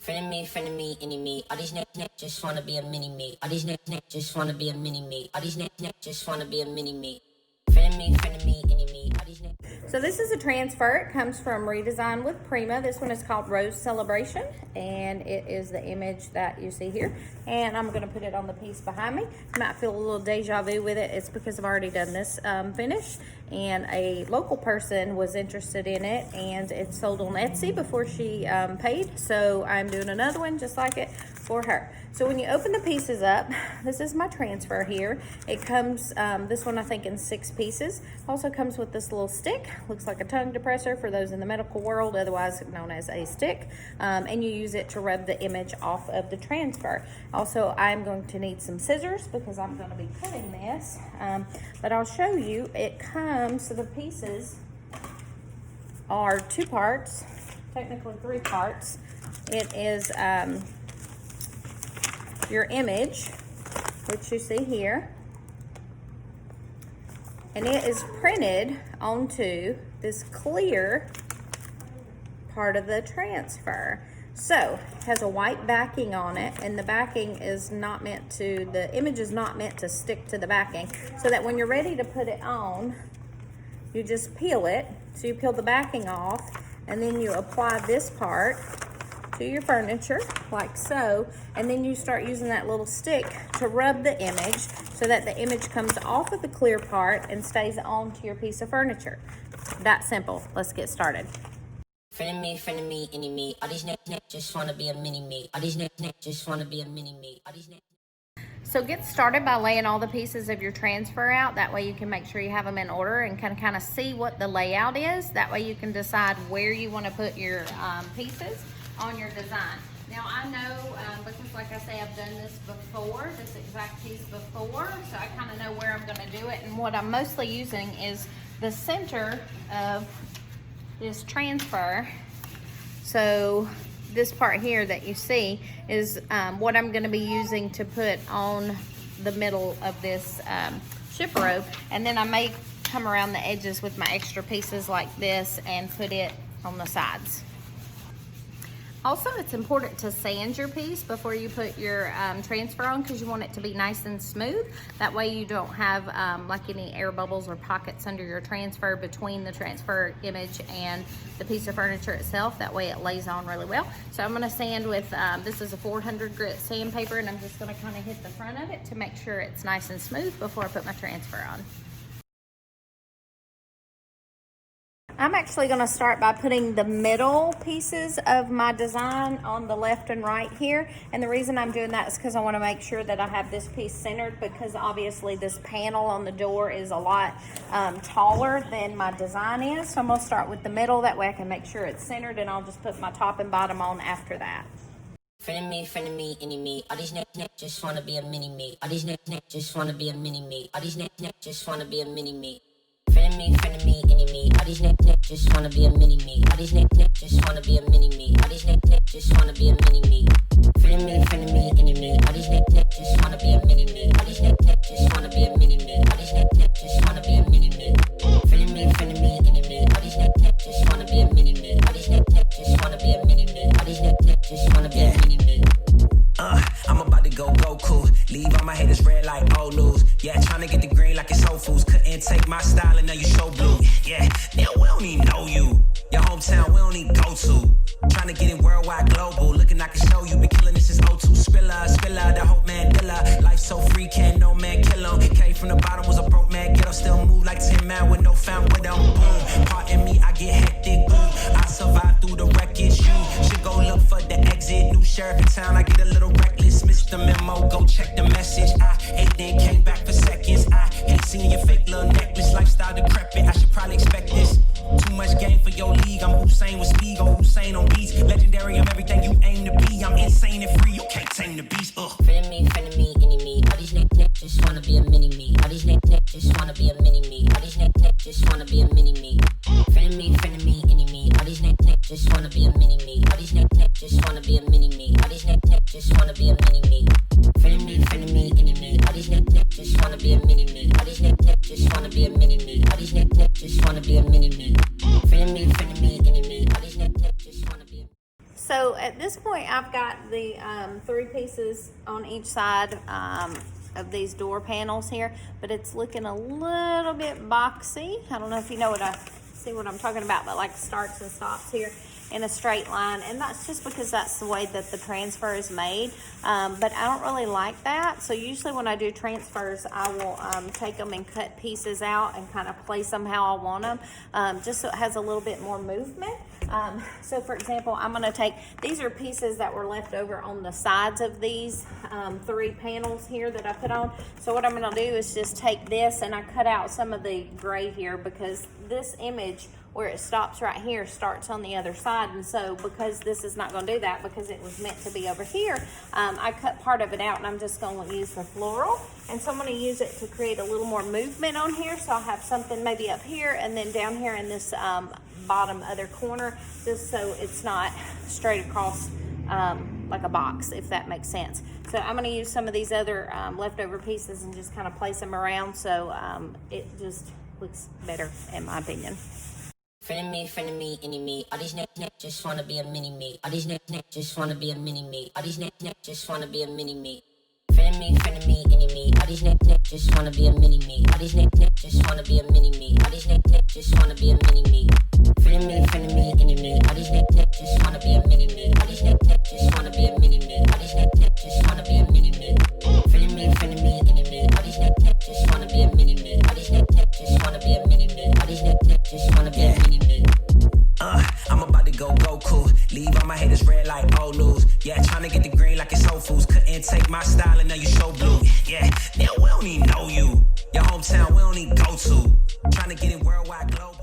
Friend of me, any me. All these next just wanna be a mini me. All these next just wanna be a mini me. All these next just wanna be a mini me. Friend of me, any me. All these next. So this is a transfer. It comes from ReDesign With Prima. This one is called Rose Celebration, and it is the image that you see here. And I'm going to put it on the piece behind me. You might feel a little deja vu with it. It's because I've already done this finish, and a local person was interested in it, and it sold on Etsy before she paid. So I'm doing another one just like it for her. So when you open the pieces up, this is my transfer here. It comes, this one I think in 6 pieces. Also comes with this little stick. Looks like a tongue depressor for those in the medical world, otherwise known as a stick. And you use it to rub the image off of the transfer. Also, I'm going to need some scissors because I'm going to be cutting this. But I'll show you, it comes, so the pieces are 2 parts, technically 3 parts. It is your image, which you see here, and it is printed onto this clear part of the transfer. So it has a white backing on it, and the backing is not meant to, the image is not meant to stick to the backing, so that when you're ready to put it on, you just peel it. So you peel the backing off, and then you apply this part to your furniture like so, and then you start using that little stick to rub the image so that the image comes off of the clear part and stays onto your piece of furniture. That simple. Let's get started. Friend of me, any me. All these next just wanna be a mini me. All these next just wanna be a mini me. All these next. So get started by laying all the pieces of your transfer out. That way you can make sure you have them in order and can kind of see what the layout is. That way you can decide where you want to put your pieces on your design. Now I know, because like I say, I've done this before, this exact piece before, so I kind of know where I'm going to do it. And what I'm mostly using is the center of this transfer. So this part here that you see is what I'm going to be using to put on the middle of this ship rope. And then I may come around the edges with my extra pieces like this and put it on the sides. Also, it's important to sand your piece before you put your transfer on, because you want it to be nice and smooth. That way you don't have like any air bubbles or pockets under your transfer between the transfer image and the piece of furniture itself. That way it lays on really well. So I'm going to sand with, this is a 400 grit sandpaper, and I'm just going to kind of hit the front of it to make sure it's nice and smooth before I put my transfer on. I'm actually going to start by putting the middle pieces of my design on the left and right here. And the reason I'm doing that is because I want to make sure that I have this piece centered, because obviously this panel on the door is a lot taller than my design is. So I'm going to start with the middle. That way I can make sure it's centered, and I'll just put my top and bottom on after that. Friend of me, any me. All these next just wanna be a mini me. All these next just wanna be a mini me. All these next just wanna be a mini me. Friend of me, any me. All these next just wanna be a mini me. All these next just wanna be a mini me. All these next just wanna be a mini me. Friend of me, any me. All these next just wanna be a mini me. All these next just wanna be a mini me. All these next just wanna be a mini me. Friend of me, any me. All these next just wanna be a mini me. All these next just wanna be a mini me. All these next just wanna be a mini me. I'm about to go Goku. Leave all my haters red like old news. Yeah, trying to get the green like it's Whole Foods. Couldn't take my style and now you show blue. Yeah, now we don't even know you. Your hometown, we don't even go to. Trying to get it worldwide, global. Looking, I can show you. Been killing this since 02. Spiller, the whole man Dilla. Life so free, can't no man kill him. Came from the bottom, was a broke man. Get up, still move like 10 man with no found with them. Boom. Pardon me, I get hectic. Boom. I survive through the wreckage. You should go look for the exit. New sheriff in town, I get a little reckless. Missed the memo, go check the message. I ate then came back for seconds. I hate seeing your fake little necklace. Lifestyle decrepit, I should probably expect this. Too much game for your league. I'm Hussein with speed, go Hussein on beats. Legendary, I'm everything you aim to be. I'm insane and free, you can't tame the beast. Friend of me, any me. All these next just wanna be a mini me. All these next just wanna be a mini me. All these next just wanna be a mini me. Friend of me, any me. All these next just wanna be a mini me. All these next just wanna be a mini me. All these next just wanna be a mini me. Friend of me, any me. All these next just wanna be a mini me. All these next just wanna be a mini me. All these next just wanna be a mini me. Friend of me, any me. All these next just wanna be a So at this point, I've got the 3 pieces on each side of these door panels here, but it's looking a little bit boxy. I don't know if you know see what I'm talking about, but like starts and stops here in a straight line, and that's just because that's the way that the transfer is made. But I don't really like that, so usually when I do transfers, I will take them and cut pieces out and kind of place them how I want them, just so it has a little bit more movement. So for example, I'm going to take, these are pieces that were left over on the sides of these 3 panels here that I put on. So what I'm going to do is just take this, and I cut out some of the gray here because this image where it stops right here starts on the other side, and so because this is not going to do that because it was meant to be over here, I cut part of it out, and I'm just going to use the floral, and so I'm going to use it to create a little more movement on here. So I'll have something maybe up here and then down here in this bottom other corner, just so it's not straight across like a box, if that makes sense. So I'm going to use some of these other leftover pieces and just kind of place them around, so it just looks better in my opinion. Friend of me, any me. All these niggas just wanna be a mini me. All these niggas just wanna be a mini me. All these niggas just wanna be a mini me. Friend of me, any me. All these niggas just wanna be a mini me. All these niggas just wanna be a mini me. All these niggas just wanna be a mini me. Friend of me, any me. All these niggas just wanna be a mini me. All these niggas just wanna be a mini me. All these niggas just wanna be a mini me. Friend of me, any me. All these niggas just wanna be a mini me. All these niggas just wanna be a mini me. All these niggas just wanna be a mini me. I'm about to go Goku. Leave all my haters red like old news. Yeah, tryna get the green like it's Whole Foods. Couldn't take my style and now you show blue. Yeah, now we don't even know you. Your hometown we don't even go to. Tryna get it worldwide global.